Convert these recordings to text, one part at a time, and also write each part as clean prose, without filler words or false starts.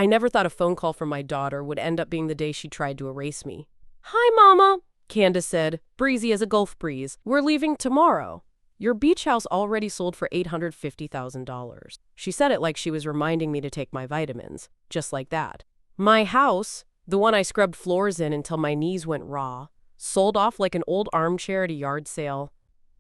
I never thought a phone call from my daughter would end up being the day she tried to erase me. "Hi, Mama," Candace said, breezy as a Gulf breeze. "We're leaving tomorrow. Your beach house already sold for $850,000. She said it like she was reminding me to take my vitamins, just like that. My house, the one I scrubbed floors in until my knees went raw, sold off like an old armchair at a yard sale.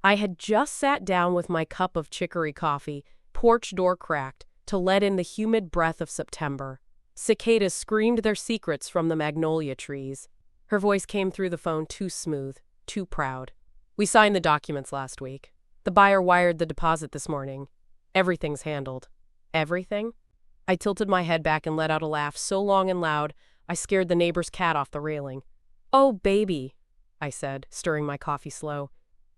I had just sat down with my cup of chicory coffee, porch door cracked, to let in the humid breath of September. Cicadas screamed their secrets from the magnolia trees. Her voice came through the phone too smooth, too proud. "We signed the documents last week. The buyer wired the deposit this morning. Everything's handled." "Everything?" I tilted my head back and let out a laugh so long and loud I scared the neighbor's cat off the railing. "Oh, baby," I said, stirring my coffee slow.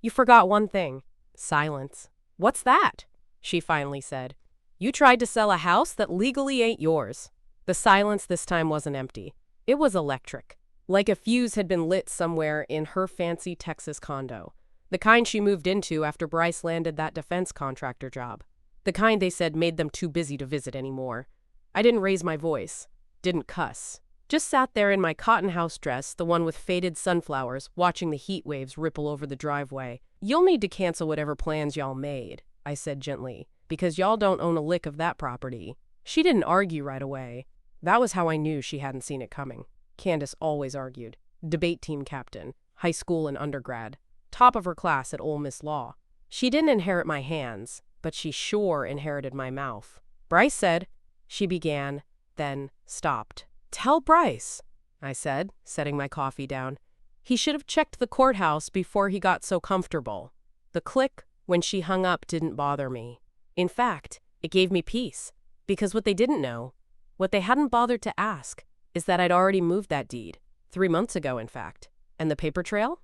"You forgot one thing." Silence. "What's that?" she finally said. "You tried to sell a house that legally ain't yours." The silence this time wasn't empty. It was electric. Like a fuse had been lit somewhere in her fancy Texas condo. The kind she moved into after Bryce landed that defense contractor job. The kind they said made them too busy to visit anymore. I didn't raise my voice. Didn't cuss. Just sat there in my cotton house dress, the one with faded sunflowers, watching the heat waves ripple over the driveway. "You'll need to cancel whatever plans y'all made," I said gently, "because y'all don't own a lick of that property." She didn't argue right away. That was how I knew she hadn't seen it coming. Candace always argued. Debate team captain, high school and undergrad. Top of her class at Ole Miss Law. She didn't inherit my hands, but she sure inherited my mouth. "Bryce said," she began, then stopped. "Tell Bryce," I said, setting my coffee down. "He should have checked the courthouse before he got so comfortable." The click when she hung up didn't bother me. In fact, it gave me peace, because what they didn't know, what they hadn't bothered to ask, is that I'd already moved that deed, 3 months ago in fact. And the paper trail?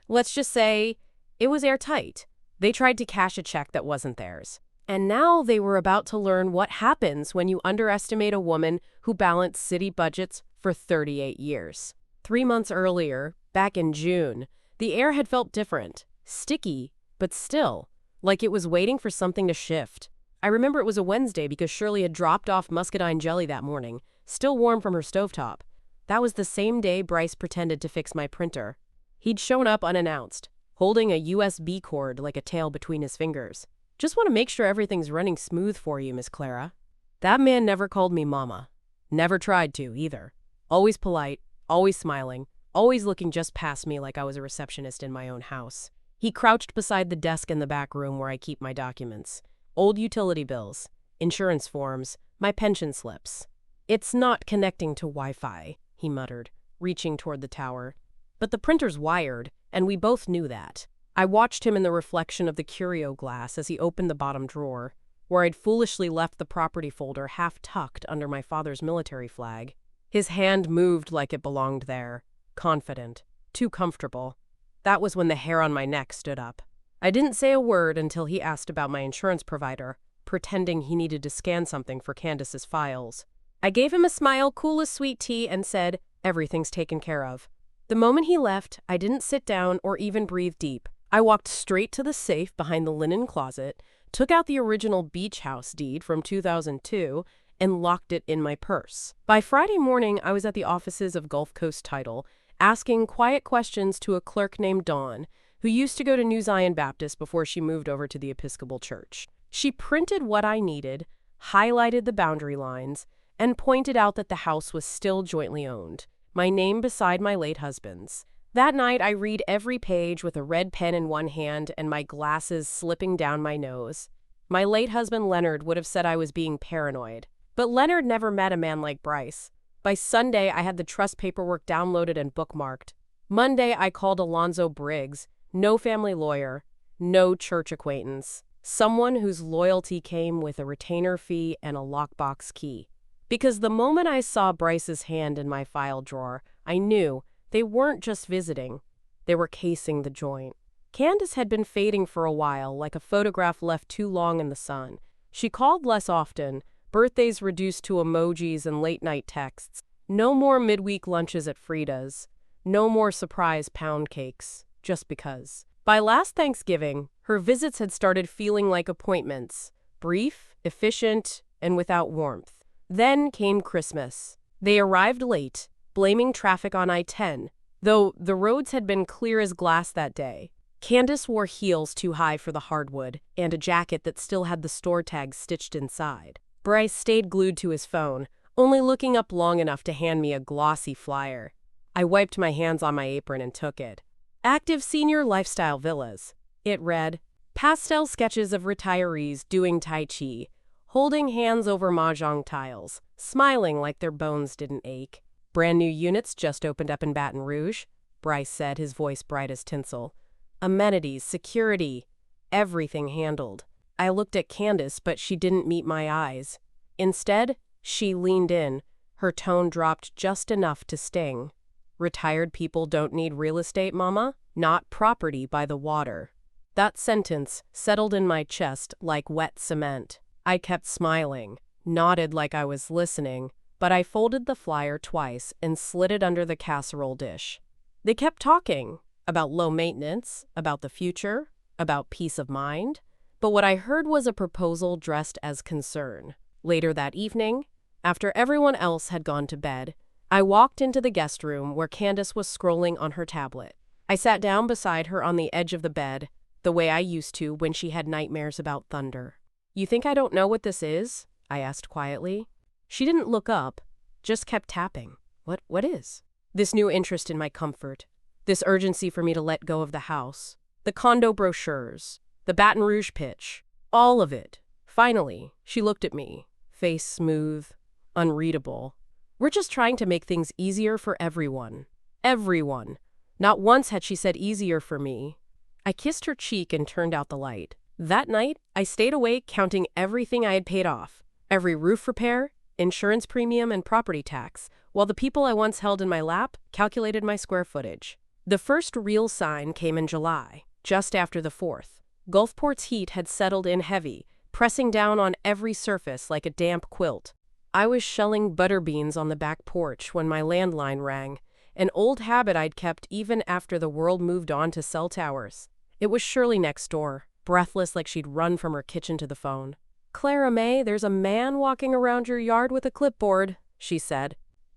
Let's just say it was airtight. They tried to cash a check that wasn't theirs. And now they were about to learn what happens when you underestimate a woman who balanced city budgets for 38 years. 3 months earlier, back in June, the air had felt different, sticky, but still, like it was waiting for something to shift. I remember it was a Wednesday because Shirley had dropped off muscadine jelly that morning, still warm from her stovetop. That was the same day Bryce pretended to fix my printer. He'd shown up unannounced, holding a USB cord like a tail between his fingers. "Just want to make sure everything's running smooth for you, Miss Clara." That man never called me Mama. Never tried to, either. Always polite, always smiling, always looking just past me like I was a receptionist in my own house. He crouched beside the desk in the back room where I keep my documents. Old utility bills, insurance forms, my pension slips. "It's not connecting to Wi-Fi," he muttered, reaching toward the tower. But the printer's wired, and we both knew that. I watched him in the reflection of the curio glass as he opened the bottom drawer, where I'd foolishly left the property folder half tucked under my father's military flag. His hand moved like it belonged there, confident, too comfortable. That was when the hair on my neck stood up. I didn't say a word until he asked about my insurance provider, pretending he needed to scan something for Candace's files. I gave him a smile cool as sweet tea and said, "Everything's taken care of." The moment he left, I didn't sit down or even breathe deep. I walked straight to the safe behind the linen closet, took out the original beach house deed from 2002, and locked it in my purse. By Friday morning, I was at the offices of Gulf Coast Title, asking quiet questions to a clerk named Dawn, who used to go to New Zion Baptist before she moved over to the Episcopal Church. She printed what I needed, highlighted the boundary lines, and pointed out that the house was still jointly owned, my name beside my late husband's. That night, I read every page with a red pen in one hand and my glasses slipping down my nose. My late husband Leonard would have said I was being paranoid. But Leonard never met a man like Bryce. By Sunday, I had the trust paperwork downloaded and bookmarked. Monday, I called Alonzo Briggs, no family lawyer, no church acquaintance, someone whose loyalty came with a retainer fee and a lockbox key. Because the moment I saw Bryce's hand in my file drawer, I knew they weren't just visiting. They were casing the joint. Candace had been fading for a while, like a photograph left too long in the sun. She called less often, birthdays reduced to emojis and late-night texts. No more midweek lunches at Frida's. No more surprise pound cakes, just because. By last Thanksgiving, her visits had started feeling like appointments, brief, efficient, and without warmth. Then came Christmas. They arrived late, blaming traffic on I-10, though the roads had been clear as glass that day. Candace wore heels too high for the hardwood and a jacket that still had the store tags stitched inside. Bryce stayed glued to his phone, only looking up long enough to hand me a glossy flyer. I wiped my hands on my apron and took it. Active Senior Lifestyle Villas. It read, pastel sketches of retirees doing Tai Chi, holding hands over mahjong tiles, smiling like their bones didn't ache. Brand new units just opened up in Baton Rouge, Bryce said, his voice bright as tinsel. Amenities, security, everything handled. I looked at Candace, but she didn't meet my eyes. Instead, she leaned in. Her tone dropped just enough to sting. Retired people don't need real estate, Mama, not property by the water. That sentence settled in my chest like wet cement. I kept smiling, nodded like I was listening, but I folded the flyer twice and slid it under the casserole dish. They kept talking about low maintenance, about the future, about peace of mind, but what I heard was a proposal dressed as concern. Later that evening, after everyone else had gone to bed, I walked into the guest room where Candace was scrolling on her tablet. I sat down beside her on the edge of the bed, the way I used to when she had nightmares about thunder. "You think I don't know what this is?" I asked quietly. She didn't look up, just kept tapping. What is? This new interest in my comfort. This urgency for me to let go of the house. The condo brochures. The Baton Rouge pitch. All of it. Finally, she looked at me, face smooth, unreadable. "We're just trying to make things easier for everyone." Everyone. Not once had she said easier for me. I kissed her cheek and turned out the light. That night, I stayed awake counting everything I had paid off. Every roof repair, insurance premium, and property tax, while the people I once held in my lap calculated my square footage. The first real sign came in July, just after the 4th. Gulfport's heat had settled in heavy, pressing down on every surface like a damp quilt. I was shelling butter beans on the back porch when my landline rang, an old habit I'd kept even after the world moved on to cell towers. It was Shirley next door, breathless like she'd run from her kitchen to the phone. "Clara May, there's a man walking around your yard with a clipboard," she said.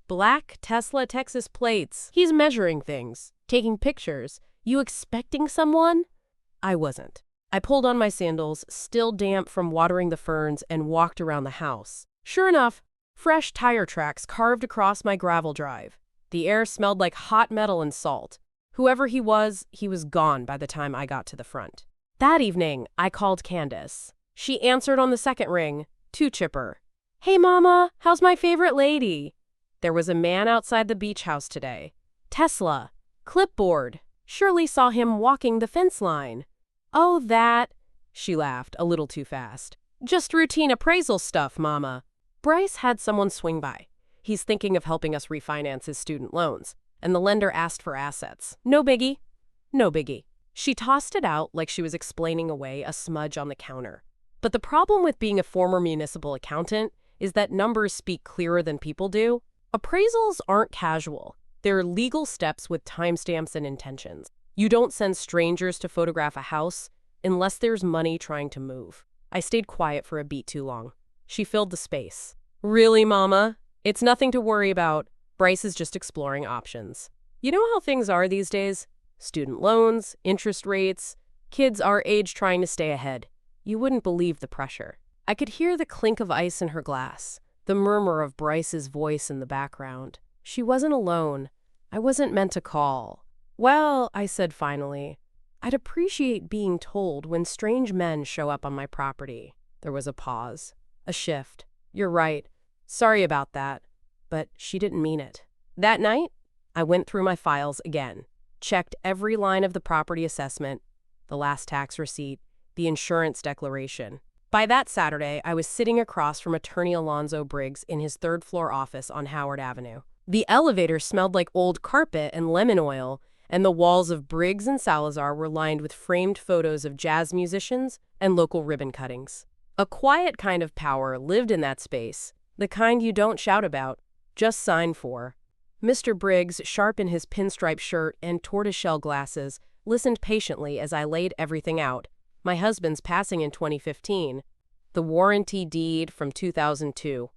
"Black Tesla Texas plates. He's measuring things, taking pictures. You expecting someone?" I wasn't. I pulled on my sandals, still damp from watering the ferns, and walked around the house. Sure enough, fresh tire tracks carved across my gravel drive. The air smelled like hot metal and salt. Whoever he was gone by the time I got to the front. That evening, I called Candace. She answered on the second ring, too chipper. "Hey, Mama, how's my favorite lady?" There was a man outside the beach house today. Tesla. Clipboard. Shirley saw him walking the fence line. "Oh, that," she laughed, a little too fast. "Just routine appraisal stuff, Mama." Bryce had someone swing by. He's thinking of helping us refinance his student loans, and the lender asked for assets. No biggie. No biggie. She tossed it out like she was explaining away a smudge on the counter. But the problem with being a former municipal accountant is that numbers speak clearer than people do. Appraisals aren't casual. They're legal steps with timestamps and intentions. You don't send strangers to photograph a house unless there's money trying to move. I stayed quiet for a beat too long. She filled the space. "Really, Mama? It's nothing to worry about. Bryce is just exploring options. You know how things are these days? Student loans, interest rates, kids our age trying to stay ahead. You wouldn't believe the pressure." I could hear the clink of ice in her glass, the murmur of Bryce's voice in the background. She wasn't alone. I wasn't meant to call. "Well," I said finally, "I'd appreciate being told when strange men show up on my property." There was a pause, a shift. "You're right. Sorry about that." But she didn't mean it. That night, I went through my files again, checked every line of the property assessment, the last tax receipt, the insurance declaration. By that Saturday, I was sitting across from Attorney Alonzo Briggs in his third-floor office on Howard Avenue. The elevator smelled like old carpet and lemon oil, and the walls of Briggs and Salazar were lined with framed photos of jazz musicians and local ribbon cuttings. A quiet kind of power lived in that space, the kind you don't shout about, just sign for. Mr. Briggs, sharp in his pinstripe shirt and tortoiseshell glasses, listened patiently as I laid everything out. My husband's passing in 2015. The warranty deed from 2002.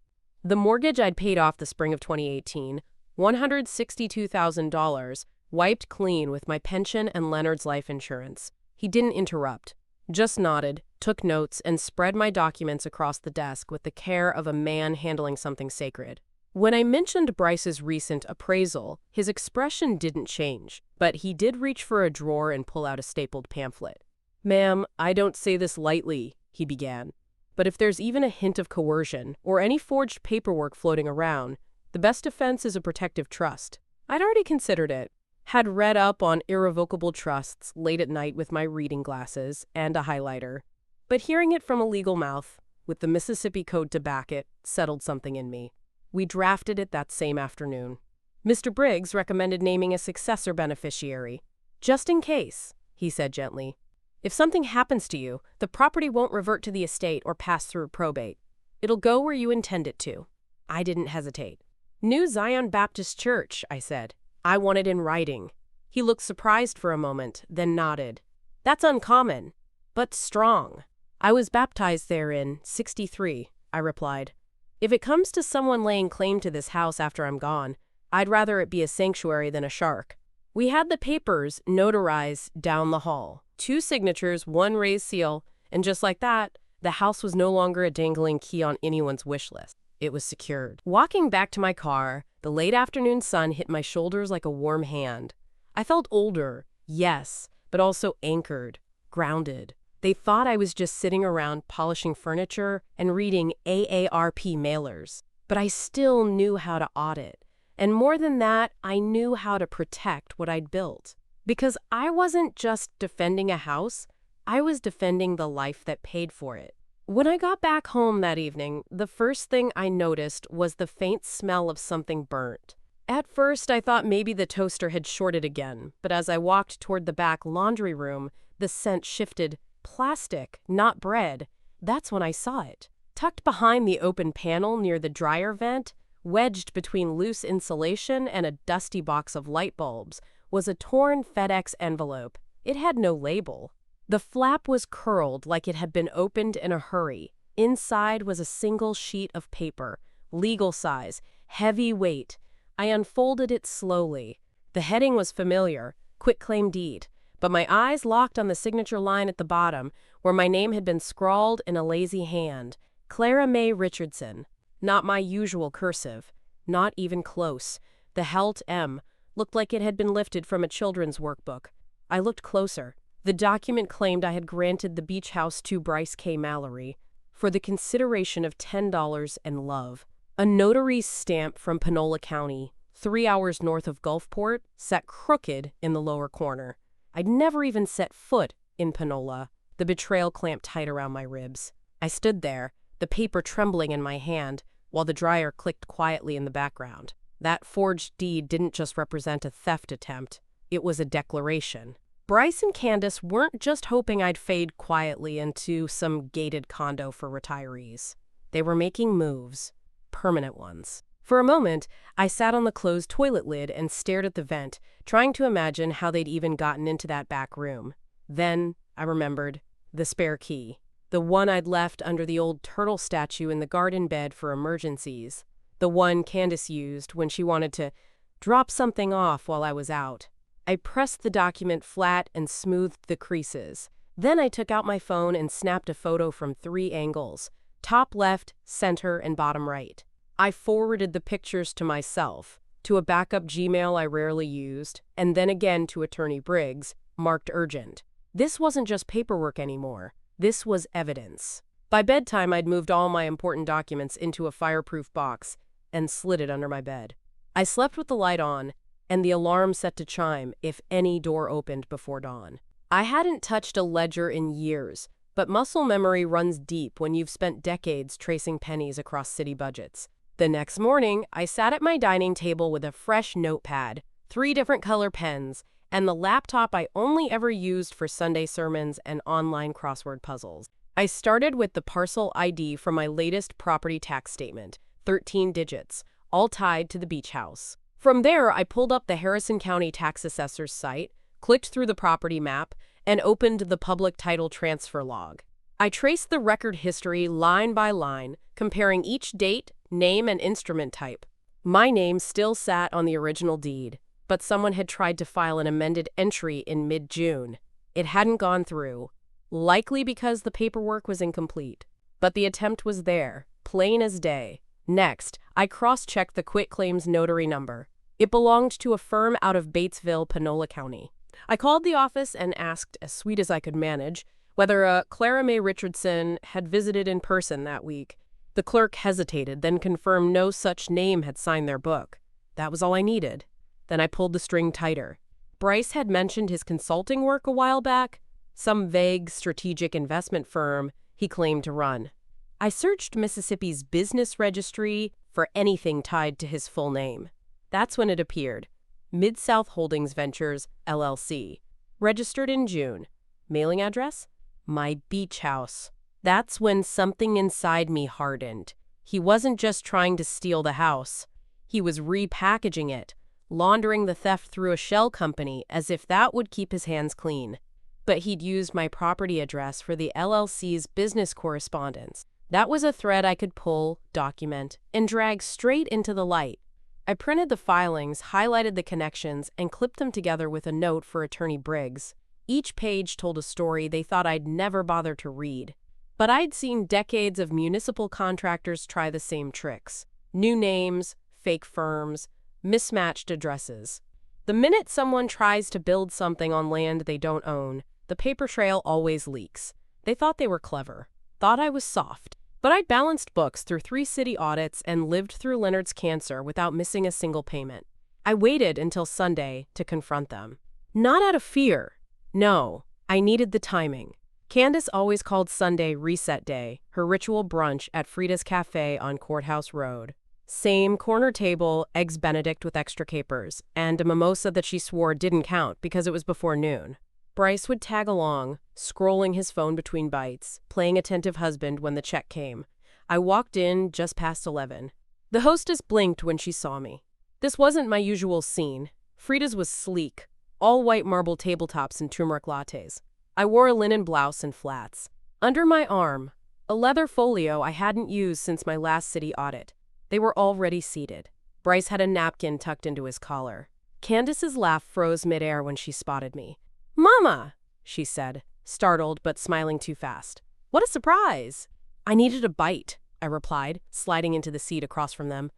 The mortgage I'd paid off the spring of 2018, $162,000, wiped clean with my pension and Leonard's life insurance. He didn't interrupt, just nodded, took notes, and spread my documents across the desk with the care of a man handling something sacred. When I mentioned Bryce's recent appraisal, his expression didn't change, but he did reach for a drawer and pull out a stapled pamphlet. "Ma'am, I don't say this lightly," he began, "but if there's even a hint of coercion or any forged paperwork floating around, the best defense is a protective trust." I'd already considered it, had read up on irrevocable trusts late at night with my reading glasses and a highlighter, but hearing it from a legal mouth, with the Mississippi Code to back it, settled something in me. We drafted it that same afternoon. Mr. Briggs recommended naming a successor beneficiary. "Just in case," he said gently. "If something happens to you, the property won't revert to the estate or pass through probate. It'll go where you intend it to." I didn't hesitate. "New Zion Baptist Church," I said. I wanted in writing. He looked surprised for a moment, then nodded. "That's uncommon, but strong." "I was baptized there in '63, I replied. "If it comes to someone laying claim to this house after I'm gone, I'd rather it be a sanctuary than a shark." We had the papers notarized down the hall. 2 signatures, 1 raised seal, and just like that, the house was no longer a dangling key on anyone's wish list. It was secured. Walking back to my car, the late afternoon sun hit my shoulders like a warm hand. I felt older, yes, but also anchored, grounded. They thought I was just sitting around polishing furniture and reading AARP mailers. But I still knew how to audit. And more than that, I knew how to protect what I'd built. Because I wasn't just defending a house, I was defending the life that paid for it. When I got back home that evening, the first thing I noticed was the faint smell of something burnt. At first, I thought maybe the toaster had shorted again, but as I walked toward the back laundry room, the scent shifted. Plastic, not bread. That's when I saw it. Tucked behind the open panel near the dryer vent, wedged between loose insulation and a dusty box of light bulbs, was a torn FedEx envelope. It had no label. The flap was curled like it had been opened in a hurry. Inside was a single sheet of paper, legal size, heavy weight. I unfolded it slowly. The heading was familiar, quitclaim deed, but my eyes locked on the signature line at the bottom, where my name had been scrawled in a lazy hand. Clara May Richardson. Not my usual cursive. Not even close. The Helt M looked like it had been lifted from a children's workbook. I looked closer. The document claimed I had granted the beach house to Bryce K. Mallory for the consideration of $10 and love. A notary's stamp from Panola County, 3 hours north of Gulfport, sat crooked in the lower corner. I'd never even set foot in Panola. The betrayal clamped tight around my ribs. I stood there, the paper trembling in my hand, while the dryer clicked quietly in the background. That forged deed didn't just represent a theft attempt. It was a declaration. Bryce and Candace weren't just hoping I'd fade quietly into some gated condo for retirees. They were making moves, permanent ones. For a moment, I sat on the closed toilet lid and stared at the vent, trying to imagine how they'd even gotten into that back room. Then, I remembered, the spare key. The one I'd left under the old turtle statue in the garden bed for emergencies. The one Candace used when she wanted to drop something off while I was out. I pressed the document flat and smoothed the creases. Then I took out my phone and snapped a photo from 3 angles: top left, center, and bottom right. I forwarded the pictures to myself, to a backup Gmail I rarely used, and then again to Attorney Briggs, marked urgent. This wasn't just paperwork anymore. This was evidence. By bedtime, I'd moved all my important documents into a fireproof box and slid it under my bed. I slept with the light on, and the alarm set to chime if any door opened before dawn. I hadn't touched a ledger in years, but muscle memory runs deep when you've spent decades tracing pennies across city budgets. The next morning, I sat at my dining table with a fresh notepad, 3 different color pens, and the laptop I only ever used for Sunday sermons and online crossword puzzles. I started with the parcel ID from my latest property tax statement, 13 digits, all tied to the beach house. From there, I pulled up the Harrison County Tax Assessor's site, clicked through the property map, and opened the public title transfer log. I traced the record history line by line, comparing each date, name, and instrument type. My name still sat on the original deed, but someone had tried to file an amended entry in mid-June. It hadn't gone through, likely because the paperwork was incomplete. But the attempt was there, plain as day. Next, I cross-checked the quitclaim's notary number. It belonged to a firm out of Batesville, Panola County. I called the office and asked, as sweet as I could manage, whether Clara May Richardson had visited in person that week. The clerk hesitated, then confirmed no such name had signed their book. That was all I needed. Then I pulled the string tighter. Bryce had mentioned his consulting work a while back, some vague strategic investment firm he claimed to run. I searched Mississippi's business registry for anything tied to his full name. That's when it appeared. Mid-South Holdings Ventures, LLC. Registered in June. Mailing address? My beach house. That's when something inside me hardened. He wasn't just trying to steal the house. He was repackaging it, laundering the theft through a shell company as if that would keep his hands clean. But he'd used my property address for the LLC's business correspondence. That was a thread I could pull, document, and drag straight into the light. I printed the filings, highlighted the connections, and clipped them together with a note for Attorney Briggs. Each page told a story they thought I'd never bother to read. But I'd seen decades of municipal contractors try the same tricks. New names, fake firms, mismatched addresses. The minute someone tries to build something on land they don't own, the paper trail always leaks. They thought they were clever, thought I was soft. But I'd balanced books through 3 city audits and lived through Leonard's cancer without missing a single payment. I waited until Sunday to confront them. Not out of fear. No, I needed the timing. Candace always called Sunday reset day, her ritual brunch at Frida's Cafe on Courthouse Road. Same corner table, eggs Benedict with extra capers, and a mimosa that she swore didn't count because it was before noon. Bryce would tag along, scrolling his phone between bites, playing attentive husband when the check came. I walked in just past 11. The hostess blinked when she saw me. This wasn't my usual scene. Frida's was sleek, all white marble tabletops and turmeric lattes. I wore a linen blouse and flats. Under my arm, a leather folio I hadn't used since my last city audit. They were already seated. Bryce had a napkin tucked into his collar. Candace's laugh froze midair when she spotted me. "Mama," she said, startled but smiling too fast. "What a surprise!" "I needed a bite," I replied, sliding into the seat across from them.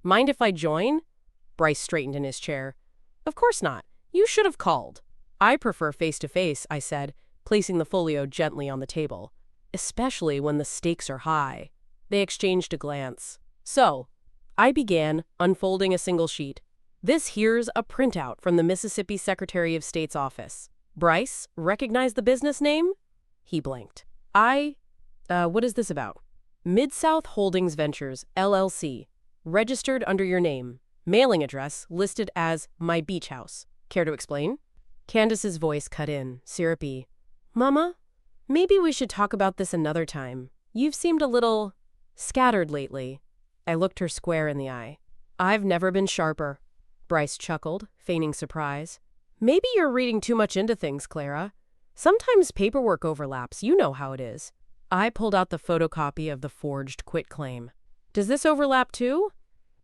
"Mind if I join?" Bryce straightened in his chair. "Of course not. You should have called." "I prefer face-to-face," I said, placing the folio gently on the table. "Especially when the stakes are high." They exchanged a glance. "So," I began, unfolding a single sheet. "This here's a printout from the Mississippi Secretary of State's office. Bryce, recognize the business name?" He blinked. What is this about?" "Mid-South Holdings Ventures, LLC. Registered under your name. Mailing address listed as my beach house. Care to explain?" Candace's voice cut in, syrupy. "Mama, maybe we should talk about this another time. You've seemed a little scattered lately." I looked her square in the eye. "I've never been sharper." Bryce chuckled, feigning surprise. "Maybe you're reading too much into things, Clara. Sometimes paperwork overlaps, you know how it is." I pulled out the photocopy of the forged quitclaim. "Does this overlap too?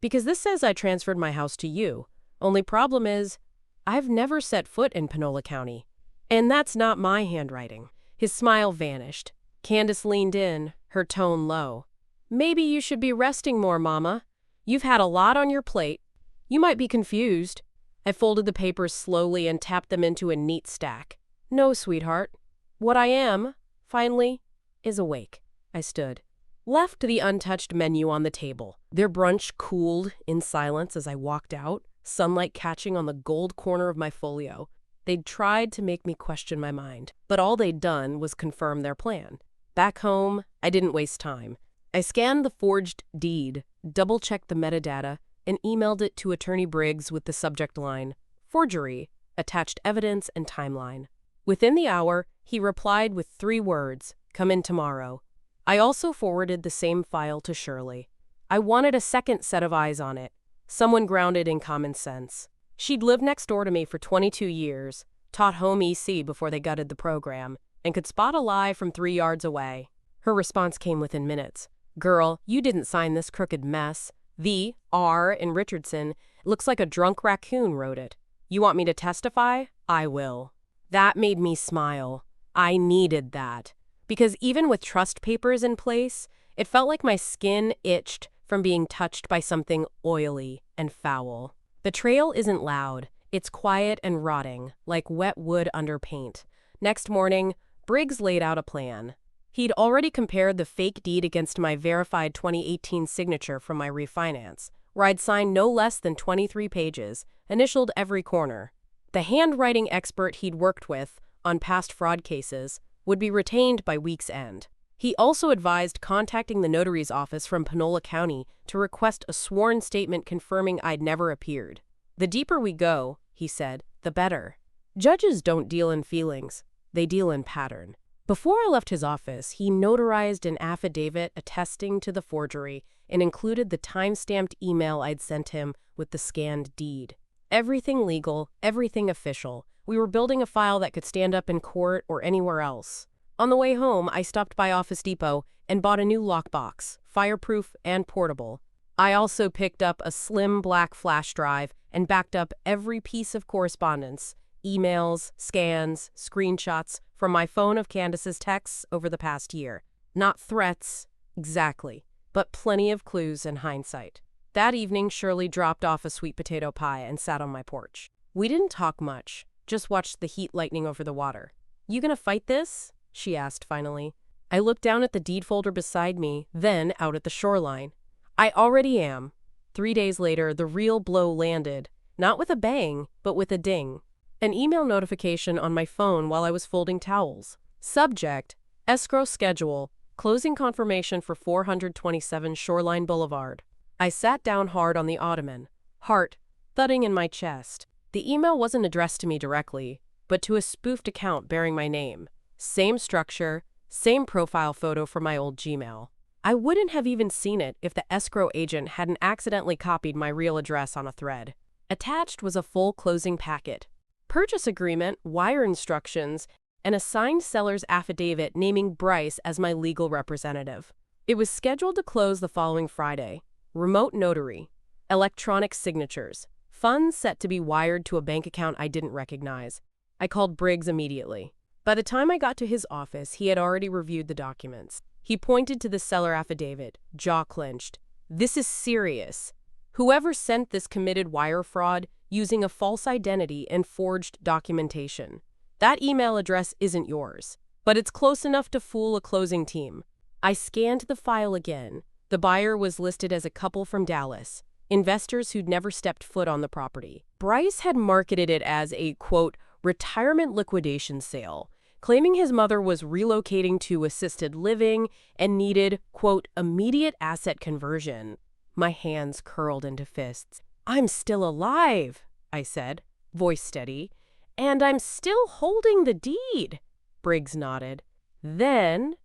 Because this says I transferred my house to you. Only problem is, I've never set foot in Panola County. And that's not my handwriting." His smile vanished. Candace leaned in, her tone low. "Maybe you should be resting more, Mama. You've had a lot on your plate. You might be confused." I folded the papers slowly and tapped them into a neat stack. "No, sweetheart. What I am, finally, is awake." I stood. Left the untouched menu on the table. Their brunch cooled in silence as I walked out, sunlight catching on the gold corner of my folio. They'd tried to make me question my mind, but all they'd done was confirm their plan. Back home, I didn't waste time. I scanned the forged deed, double-checked the metadata, and emailed it to Attorney Briggs with the subject line, "Forgery, attached evidence and timeline." Within the hour, he replied with 3 words, "Come in tomorrow." I also forwarded the same file to Shirley. I wanted a second set of eyes on it, someone grounded in common sense. She'd lived next door to me for 22 years, taught home EC before they gutted the program, and could spot a lie from 3 yards away. Her response came within minutes. "Girl, you didn't sign this crooked mess. The R in Richardson looks like a drunk raccoon wrote it. You want me to testify? I will." That made me smile. I needed that. Because even with trust papers in place, it felt like my skin itched from being touched by something oily and foul. The trail isn't loud. It's quiet and rotting, like wet wood under paint. Next morning, Briggs laid out a plan. He'd already compared the fake deed against my verified 2018 signature from my refinance, where I'd signed no less than 23 pages, initialed every corner. The handwriting expert he'd worked with on past fraud cases would be retained by week's end. He also advised contacting the notary's office from Panola County to request a sworn statement confirming I'd never appeared. "The deeper we go," he said, "the better. Judges don't deal in feelings, they deal in pattern." Before I left his office, he notarized an affidavit attesting to the forgery and included the time-stamped email I'd sent him with the scanned deed. Everything legal, everything official. We were building a file that could stand up in court or anywhere else. On the way home, I stopped by Office Depot and bought a new lockbox, fireproof and portable. I also picked up a slim black flash drive and backed up every piece of correspondence, emails, scans, screenshots from my phone of Candace's texts over the past year. Not threats, exactly, but plenty of clues in hindsight. That evening, Shirley dropped off a sweet potato pie and sat on my porch. We didn't talk much, just watched the heat lightning over the water. "You gonna fight this?" she asked finally. I looked down at the deed folder beside me, then out at the shoreline. "I already am." 3 days later, the real blow landed, not with a bang, but with a ding. An email notification on my phone while I was folding towels. Subject: escrow schedule, closing confirmation for 427 Shoreline Boulevard. I sat down hard on the ottoman, heart thudding in my chest. The email wasn't addressed to me directly, but to a spoofed account bearing my name. Same structure, same profile photo from my old Gmail. I wouldn't have even seen it if the escrow agent hadn't accidentally copied my real address on a thread. Attached was a full closing packet. Purchase agreement, wire instructions, and a signed seller's affidavit naming Bryce as my legal representative. It was scheduled to close the following Friday. Remote notary, electronic signatures, funds set to be wired to a bank account I didn't recognize. I called Briggs immediately. By the time I got to his office, he had already reviewed the documents. He pointed to the seller affidavit, jaw clenched. "This is serious. Whoever sent this committed wire fraud using a false identity and forged documentation. That email address isn't yours, but it's close enough to fool a closing team." I scanned the file again. The buyer was listed as a couple from Dallas, investors who'd never stepped foot on the property. Bryce had marketed it as a, quote, retirement liquidation sale, claiming his mother was relocating to assisted living and needed, quote, immediate asset conversion. My hands curled into fists. "I'm still alive," I said, voice steady, "and I'm still holding the deed." Briggs nodded. "Then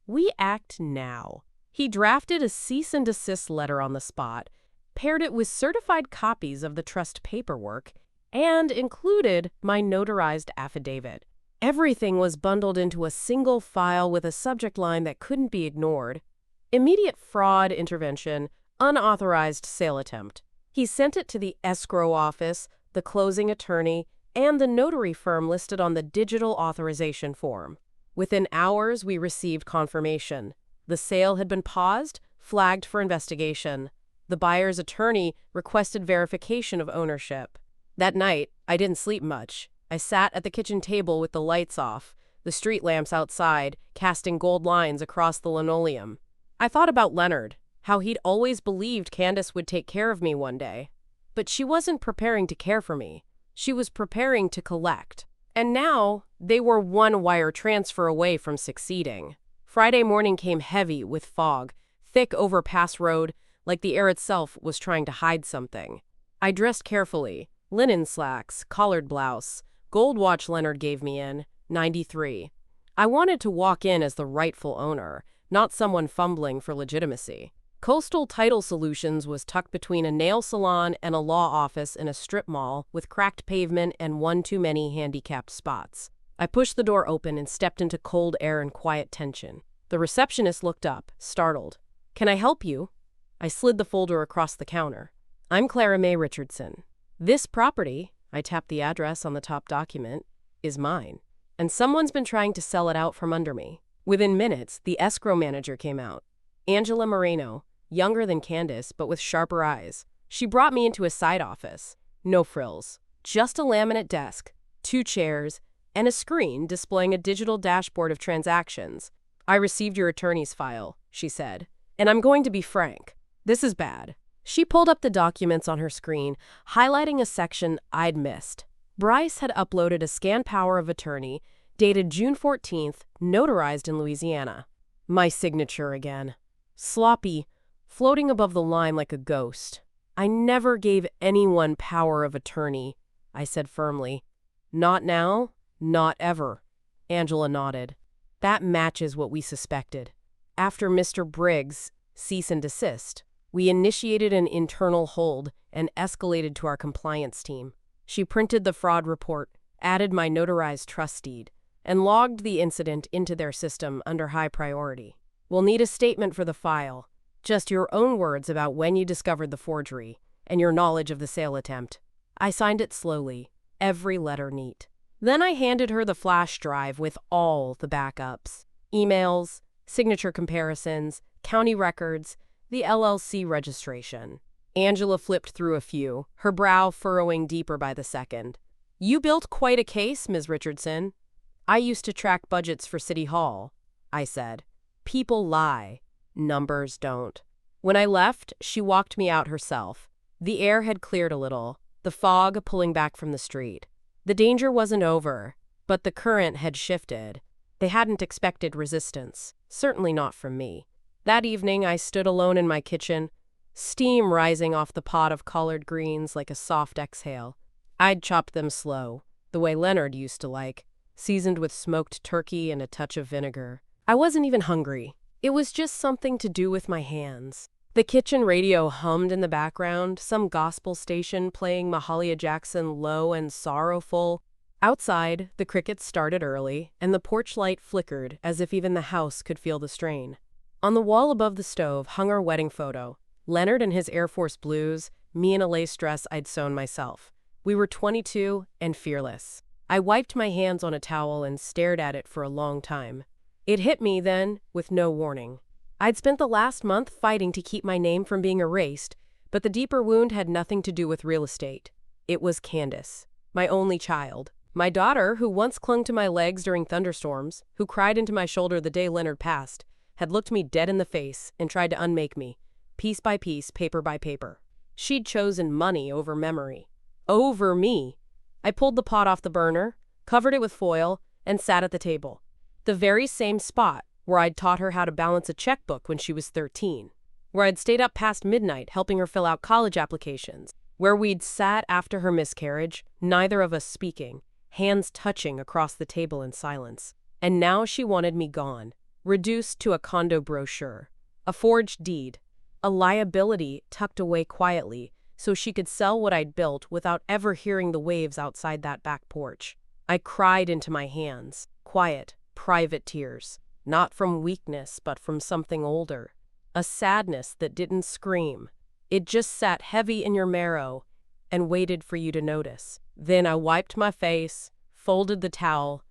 we act now." He drafted a cease and desist letter on the spot, paired it with certified copies of the trust paperwork, and included my notarized affidavit. Everything was bundled into a single file with a subject line that couldn't be ignored. Immediate fraud intervention, unauthorized sale attempt. He sent it to the escrow office, the closing attorney, and the notary firm listed on the digital authorization form. Within hours, we received confirmation. The sale had been paused, flagged for investigation. The buyer's attorney requested verification of ownership. That night, I didn't sleep much. I sat at the kitchen table with the lights off, the street lamps outside, casting gold lines across the linoleum. I thought about Leonard, how he'd always believed Candace would take care of me one day. But she wasn't preparing to care for me. She was preparing to collect. And now, they were one wire transfer away from succeeding. Friday morning came heavy with fog, thick overpass road, like the air itself was trying to hide something. I dressed carefully, linen slacks, collared blouse, gold watch Leonard gave me in, 93. I wanted to walk in as the rightful owner, not someone fumbling for legitimacy. Coastal Title Solutions was tucked between a nail salon and a law office in a strip mall with cracked pavement and one too many handicapped spots. I pushed the door open and stepped into cold air and quiet tension. The receptionist looked up, startled. "Can I help you?" I slid the folder across the counter. "I'm Clara May Richardson. This property," I tapped the address on the top document, "is mine. And someone's been trying to sell it out from under me." Within minutes, the escrow manager came out. Angela Moreno, younger than Candace, but with sharper eyes. She brought me into a side office. No frills. Just a laminate desk, 2 chairs, and a screen displaying a digital dashboard of transactions. "I received your attorney's file," she said. "And I'm going to be frank. This is bad." She pulled up the documents on her screen, highlighting a section I'd missed. Bryce had uploaded a scanned power of attorney, dated June 14th, notarized in Louisiana. My signature again. Sloppy, floating above the line like a ghost. "I never gave anyone power of attorney," I said firmly. "Not now, not ever." Angela nodded. "That matches what we suspected. After Mr. Briggs' cease and desist, we initiated an internal hold and escalated to our compliance team." She printed the fraud report, added my notarized trust deed, and logged the incident into their system under high priority. "We'll need a statement for the file. Just your own words about when you discovered the forgery and your knowledge of the sale attempt." I signed it slowly, every letter neat. Then I handed her the flash drive with all the backups. Emails, signature comparisons, county records, the LLC registration. Angela flipped through a few, her brow furrowing deeper by the second. "You built quite a case, Ms. Richardson." "I used to track budgets for City Hall," I said. "People lie. Numbers don't." When I left, she walked me out herself. The air had cleared a little, the fog pulling back from the street. The danger wasn't over, but the current had shifted. They hadn't expected resistance, certainly not from me. That evening, I stood alone in my kitchen, steam rising off the pot of collard greens like a soft exhale. I'd chopped them slow, the way Leonard used to like, seasoned with smoked turkey and a touch of vinegar. I wasn't even hungry. It was just something to do with my hands. The kitchen radio hummed in the background, some gospel station playing Mahalia Jackson low and sorrowful. Outside, the crickets started early, and the porch light flickered as if even the house could feel the strain. On the wall above the stove hung our wedding photo. Leonard in his Air Force blues, me in a lace dress I'd sewn myself. We were 22 and fearless. I wiped my hands on a towel and stared at it for a long time. It hit me then, with no warning. I'd spent the last month fighting to keep my name from being erased, but the deeper wound had nothing to do with real estate. It was Candace, my only child. My daughter, who once clung to my legs during thunderstorms, who cried into my shoulder the day Leonard passed, had looked me dead in the face and tried to unmake me, piece by piece, paper by paper. She'd chosen money over memory. Over me. I pulled the pot off the burner, covered it with foil, and sat at the table. The very same spot where I'd taught her how to balance a checkbook when she was 13, where I'd stayed up past midnight helping her fill out college applications, where we'd sat after her miscarriage, neither of us speaking, hands touching across the table in silence. And now she wanted me gone, reduced to a condo brochure, a forged deed, a liability tucked away quietly so she could sell what I'd built without ever hearing the waves outside that back porch. I cried into my hands, quiet, private tears. Not from weakness, but from something older. A sadness that didn't scream. It just sat heavy in your marrow and waited for you to notice. Then I wiped my face, folded the towel,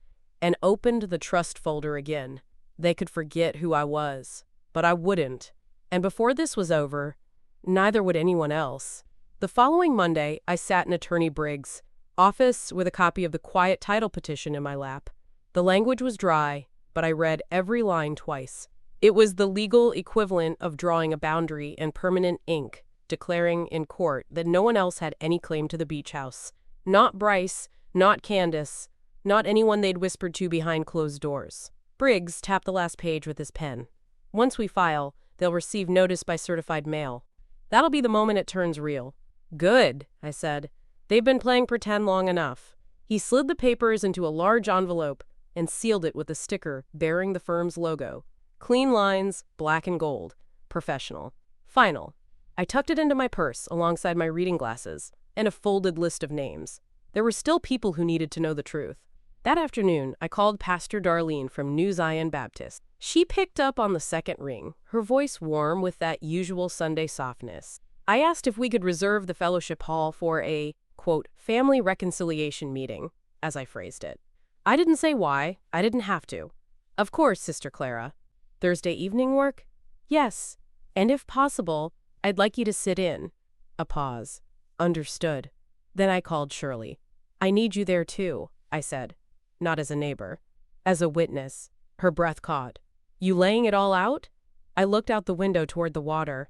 and opened the trust folder again. They could forget who I was, but I wouldn't. And before this was over, neither would anyone else. The following Monday, I sat in Attorney Briggs' office with a copy of the quiet title petition in my lap. The language was dry, but I read every line twice. It was the legal equivalent of drawing a boundary in permanent ink, declaring in court that no one else had any claim to the beach house. Not Bryce, not Candace, not anyone they'd whispered to behind closed doors. Briggs tapped the last page with his pen. "Once we file, they'll receive notice by certified mail. That'll be the moment it turns real." "Good," I said. "They've been playing pretend long enough." He slid the papers into a large envelope and sealed it with a sticker bearing the firm's logo. Clean lines, black and gold. Professional. Final. I tucked it into my purse alongside my reading glasses and a folded list of names. There were still people who needed to know the truth. That afternoon, I called Pastor Darlene from New Zion Baptist. She picked up on the second ring, her voice warm with that usual Sunday softness. I asked if we could reserve the fellowship hall for a, quote, family reconciliation meeting, as I phrased it. I didn't say why. I didn't have to. Of course, Sister Clara. Thursday evening work? Yes. And if possible, I'd like you to sit in. A pause. Understood. Then I called Shirley. I need you there too, I said. Not as a neighbor. As a witness. Her breath caught. You laying it all out? I looked out the window toward the water.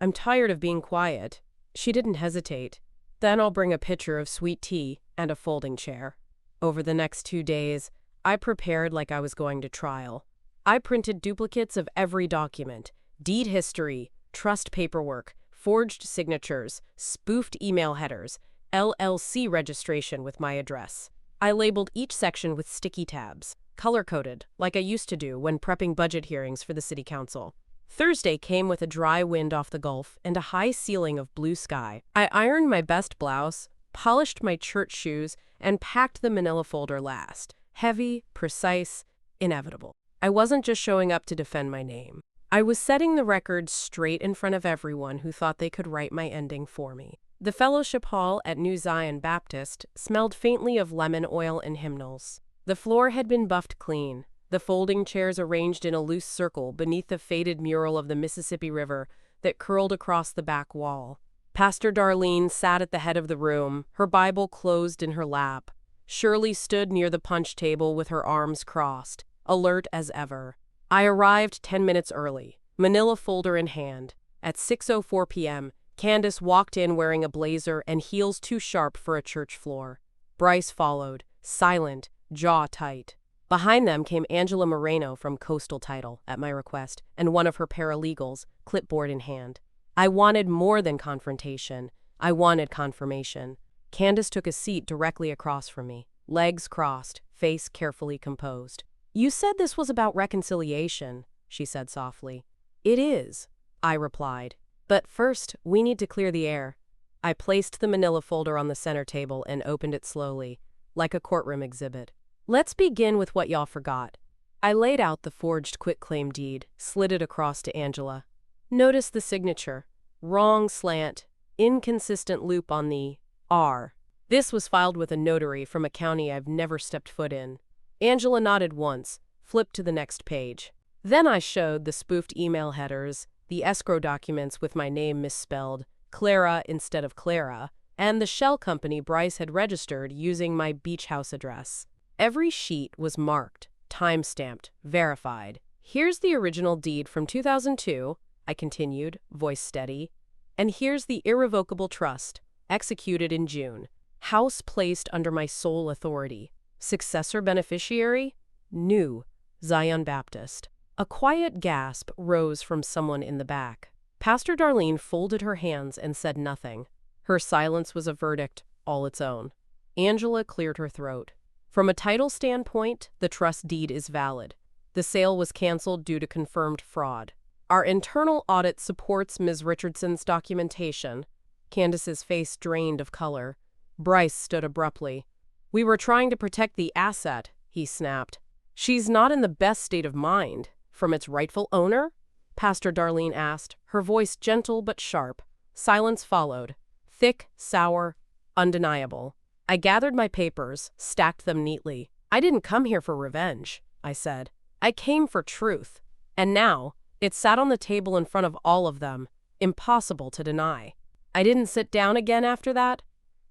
I'm tired of being quiet. She didn't hesitate. Then I'll bring a pitcher of sweet tea and a folding chair. Over the next 2 days, I prepared like I was going to trial. I printed duplicates of every document, deed history, trust paperwork, forged signatures, spoofed email headers, LLC registration with my address. I labeled each section with sticky tabs, color-coded, like I used to do when prepping budget hearings for the city council. Thursday came with a dry wind off the Gulf and a high ceiling of blue sky. I ironed my best blouse, polished my church shoes, and packed the manila folder last. Heavy, precise, inevitable. I wasn't just showing up to defend my name. I was setting the record straight in front of everyone who thought they could write my ending for me. The fellowship hall at New Zion Baptist smelled faintly of lemon oil and hymnals. The floor had been buffed clean, the folding chairs arranged in a loose circle beneath the faded mural of the Mississippi River that curled across the back wall. Pastor Darlene sat at the head of the room, her Bible closed in her lap. Shirley stood near the punch table with her arms crossed, alert as ever. I arrived 10 minutes early, manila folder in hand. At 6:04 p.m., Candace walked in wearing a blazer and heels too sharp for a church floor. Bryce followed, silent, jaw tight. Behind them came Angela Moreno from Coastal Title, at my request, and one of her paralegals, clipboard in hand. I wanted more than confrontation. I wanted confirmation. Candace took a seat directly across from me, legs crossed, face carefully composed. You said this was about reconciliation, she said softly. It is, I replied. But first, we need to clear the air. I placed the manila folder on the center table and opened it slowly, like a courtroom exhibit. Let's begin with what y'all forgot. I laid out the forged quitclaim deed, slid it across to Angela. Notice the signature. Wrong slant, inconsistent loop on the R. This was filed with a notary from a county I've never stepped foot in. Angela nodded once, flipped to the next page. Then I showed the spoofed email headers, the escrow documents with my name misspelled, Clara instead of Clara, and the shell company Bryce had registered using my beach house address. Every sheet was marked, time-stamped, verified. Here's the original deed from 2002, I continued, voice steady. And here's the irrevocable trust, executed in June. House placed under my sole authority. Successor beneficiary? New Zion Baptist. A quiet gasp rose from someone in the back. Pastor Darlene folded her hands and said nothing. Her silence was a verdict all its own. Angela cleared her throat. From a title standpoint, the trust deed is valid. The sale was canceled due to confirmed fraud. Our internal audit supports Ms. Richardson's documentation. Candace's face drained of color. Bryce stood abruptly. We were trying to protect the asset, he snapped. She's not in the best state of mind. From its rightful owner? Pastor Darlene asked, her voice gentle but sharp. Silence followed. Thick, sour, undeniable. I gathered my papers, stacked them neatly. I didn't come here for revenge, I said. I came for truth. And now, it sat on the table in front of all of them. Impossible to deny. I didn't sit down again after that.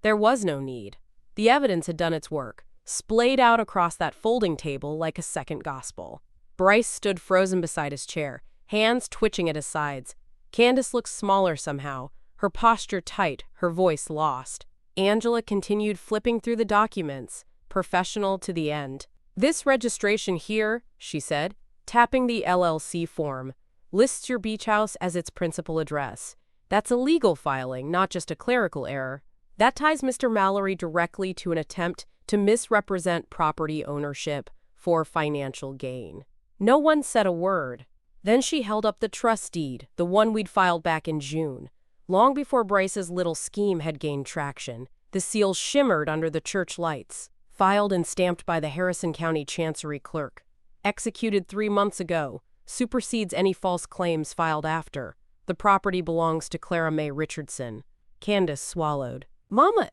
There was no need. The evidence had done its work, splayed out across that folding table like a second gospel. Bryce stood frozen beside his chair, hands twitching at his sides. Candace looked smaller somehow, her posture tight, her voice lost. Angela continued flipping through the documents, professional to the end. This registration here, she said, tapping the LLC form, lists your beach house as its principal address. That's a legal filing, not just a clerical error. That ties Mr. Mallory directly to an attempt to misrepresent property ownership for financial gain. No one said a word. Then she held up the trust deed, the one we'd filed back in June. Long before Bryce's little scheme had gained traction, the seal shimmered under the church lights. filed and stamped by the Harrison County Chancery Clerk. Executed 3 months ago. Supersedes any false claims filed after. The property belongs to Clara May Richardson. Candace swallowed. Mama,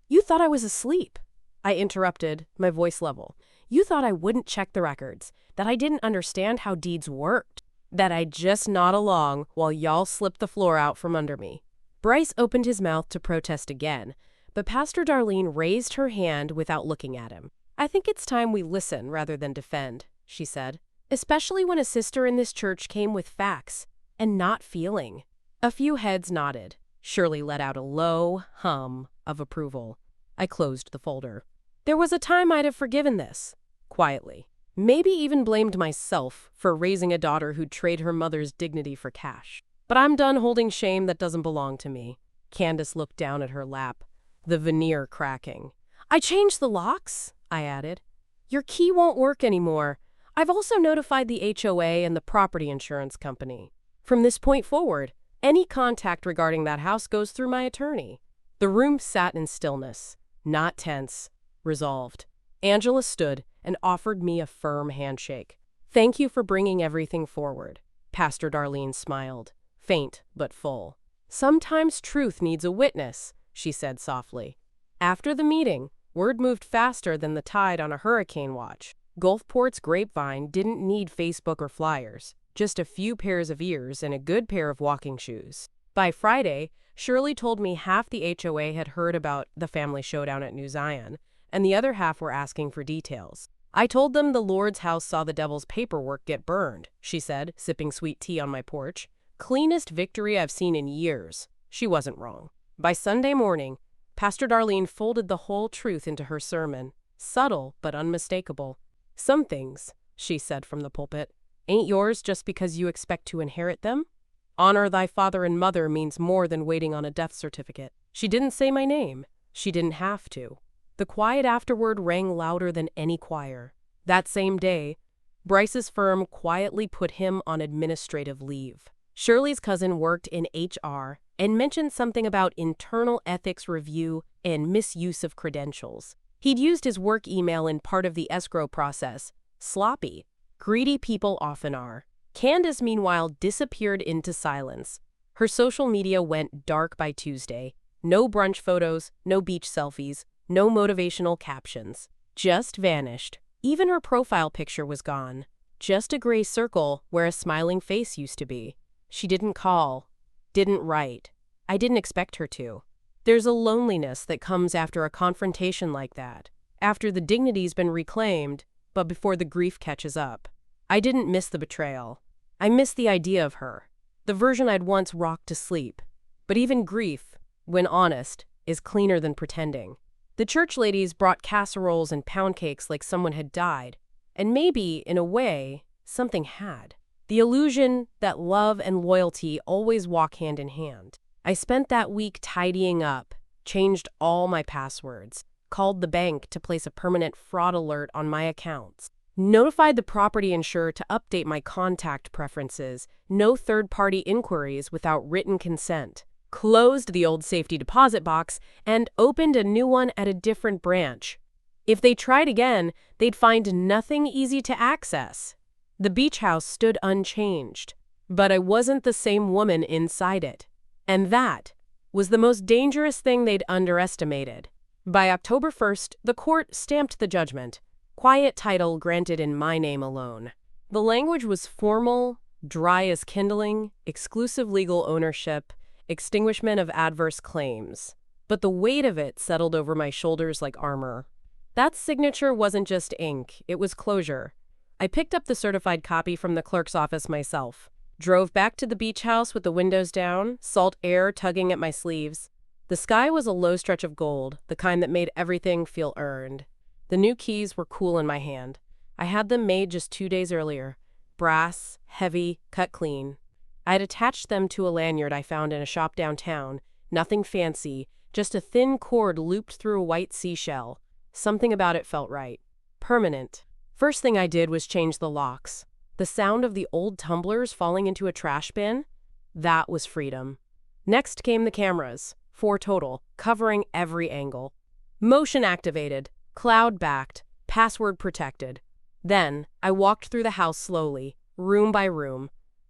you thought I was asleep. I interrupted, my voice level. You thought I wouldn't check the records, that I didn't understand how deeds worked, that I'd just nod along while y'all slipped the floor out from under me. Bryce opened his mouth to protest again, but Pastor Darlene raised her hand without looking at him. I think it's time we listen rather than defend, she said, especially when a sister in this church came with facts and not feeling. A few heads nodded. Shirley let out a low hum of approval. I closed the folder. There was a time I'd have forgiven this, quietly. Maybe even blamed myself for raising a daughter who'd trade her mother's dignity for cash. But I'm done holding shame that doesn't belong to me. Candace looked down at her lap, the veneer cracking. I changed the locks, I added. Your key won't work anymore. I've also notified the HOA and the property insurance company. From this point forward, any contact regarding that house goes through my attorney. The room sat in stillness, not tense. Resolved. Angela stood and offered me a firm handshake. Thank you for bringing everything forward. Pastor Darlene smiled, faint but full. Sometimes truth needs a witness, she said softly. After the meeting, word moved faster than the tide on a hurricane watch. Gulfport's grapevine didn't need Facebook or flyers, just a few pairs of ears and a good pair of walking shoes. By Friday, Shirley told me half the HOA had heard about the family showdown at New Zion, and the other half were asking for details. I told them the Lord's house saw the devil's paperwork get burned, she said, sipping sweet tea on my porch. Cleanest victory I've seen in years. She wasn't wrong. By Sunday morning, Pastor Darlene folded the whole truth into her sermon, subtle but unmistakable. Some things, she said from the pulpit, ain't yours just because you expect to inherit them. Honor thy father and mother means more than waiting on a death certificate. She didn't say my name. She didn't have to. The quiet afterward rang louder than any choir. That same day, Bryce's firm quietly put him on administrative leave. Shirley's cousin worked in HR and mentioned something about internal ethics review and misuse of credentials. He'd used his work email in part of the escrow process. Sloppy. Greedy people often are. Candace, meanwhile, disappeared into silence. Her social media went dark by Tuesday. No brunch photos, no beach selfies, no motivational captions. Just vanished. Even her profile picture was gone. Just a gray circle where a smiling face used to be. She didn't call. Didn't write. I didn't expect her to. There's a loneliness that comes after a confrontation like that. After the dignity's been reclaimed, but before the grief catches up. I didn't miss the betrayal. I missed the idea of her. The version I'd once rocked to sleep. But even grief, when honest, is cleaner than pretending. The church ladies brought casseroles and pound cakes like someone had died. And maybe, in a way, something had. The illusion that love and loyalty always walk hand in hand. I spent that week tidying up, changed all my passwords, called the bank to place a permanent fraud alert on my accounts, notified the property insurer to update my contact preferences, no third-party inquiries without written consent, closed the old safety deposit box, and opened a new one at a different branch. If they tried again, they'd find nothing easy to access. The beach house stood unchanged, but I wasn't the same woman inside it. And that was the most dangerous thing they'd underestimated. By October 1st, the court stamped the judgment. Quiet title granted in my name alone. The language was formal, dry as kindling, exclusive legal ownership, extinguishment of adverse claims. But the weight of it settled over my shoulders like armor. That signature wasn't just ink, it was closure. I picked up the certified copy from the clerk's office myself. Drove back to the beach house with the windows down, salt air tugging at my sleeves. The sky was a low stretch of gold, the kind that made everything feel earned. The new keys were cool in my hand. I had them made just 2 days earlier. Brass, heavy, cut clean. I had attached them to a lanyard I found in a shop downtown. Nothing fancy, just a thin cord looped through a white seashell. Something about it felt right. Permanent. First thing I did was change the locks. The sound of the old tumblers falling into a trash bin? That was freedom. Next came the cameras, 4 total, covering every angle. Motion activated. Cloud-backed, password-protected. Then, I walked through the house slowly, room by room,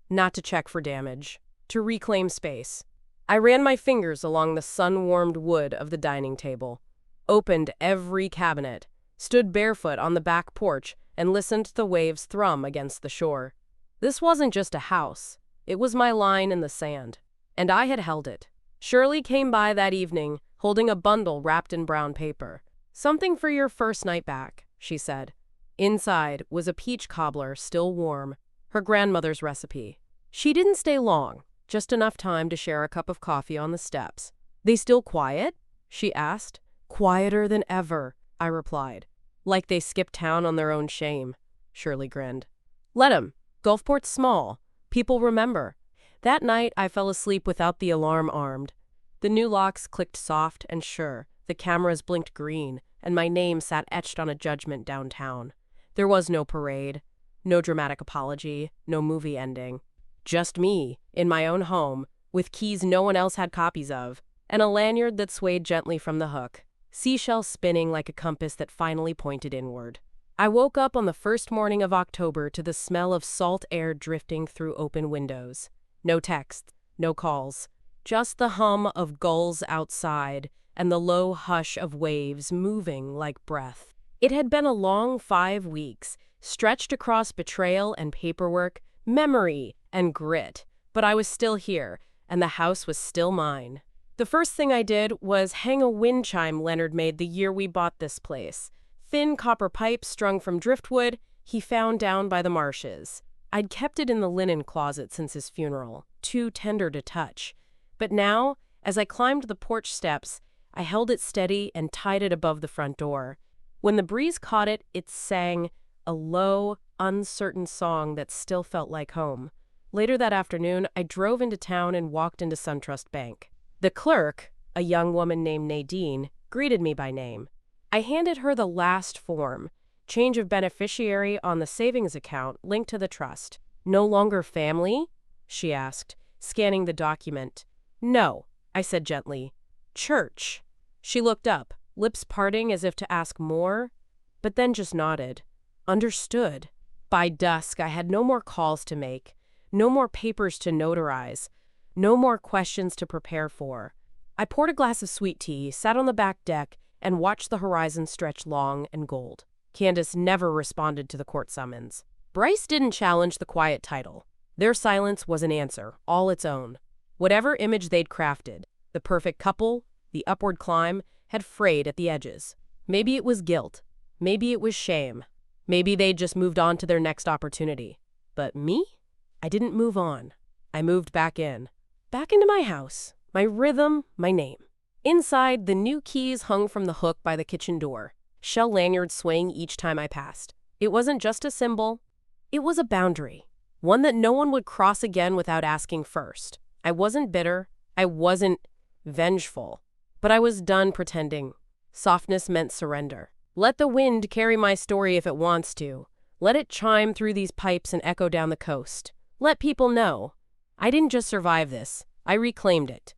not to check for damage, to reclaim space. I ran my fingers along the sun-warmed wood of the dining table, opened every cabinet, stood barefoot on the back porch, and listened to the waves thrum against the shore. This wasn't just a house. It was my line in the sand. And I had held it. Shirley came by that evening, holding a bundle wrapped in brown paper. "Something for your first night back," she said. Inside was a peach cobbler, still warm, her grandmother's recipe. She didn't stay long, just enough time to share a cup of coffee on the steps. "They still quiet?" she asked. "Quieter than ever," I replied. "Like they skipped town on their own shame," Shirley grinned. "Let 'em. Gulfport's small. People remember." That night, I fell asleep without the alarm armed. The new locks clicked soft and sure, the cameras blinked green, and my name sat etched on a judgment downtown. There was no parade, no dramatic apology, no movie ending. Just me, in my own home, with keys no one else had copies of, and a lanyard that swayed gently from the hook, seashells spinning like a compass that finally pointed inward. I woke up on the first morning of October to the smell of salt air drifting through open windows. No texts, no calls, just the hum of gulls outside and the low hush of waves moving like breath. It had been a long 5 weeks, stretched across betrayal and paperwork, memory and grit, but I was still here, and the house was still mine. The first thing I did was hang a wind chime Leonard made the year we bought this place. Thin copper pipe strung from driftwood he found down by the marshes. I'd kept it in the linen closet since his funeral, too tender to touch. But now, as I climbed the porch steps, I held it steady and tied it above the front door. When the breeze caught it, it sang, a low, uncertain song that still felt like home. Later that afternoon, I drove into town and walked into SunTrust Bank. The clerk, a young woman named Nadine, greeted me by name. I handed her the last form, change of beneficiary on the savings account linked to the trust. "No longer family?" she asked, scanning the document. "No," I said gently. "Church." She looked up, lips parting as if to ask more, but then just nodded. Understood. By dusk, I had no more calls to make, no more papers to notarize, no more questions to prepare for. I poured a glass of sweet tea, sat on the back deck, and watched the horizon stretch long and gold. Candace never responded to the court summons. Bryce didn't challenge the quiet title. Their silence was an answer, all its own. Whatever image they'd crafted, the perfect couple, the upward climb, had frayed at the edges. Maybe it was guilt. Maybe it was shame. Maybe they'd just moved on to their next opportunity. But me? I didn't move on. I moved back in. Back into my house, my rhythm, my name. Inside, the new keys hung from the hook by the kitchen door, shell lanyards swaying each time I passed. It wasn't just a symbol. It was a boundary, one that no one would cross again without asking first. I wasn't bitter. I wasn't vengeful. But I was done pretending. Softness meant surrender. Let the wind carry my story if it wants to. Let it chime through these pipes and echo down the coast. Let people know. I didn't just survive this. I reclaimed it.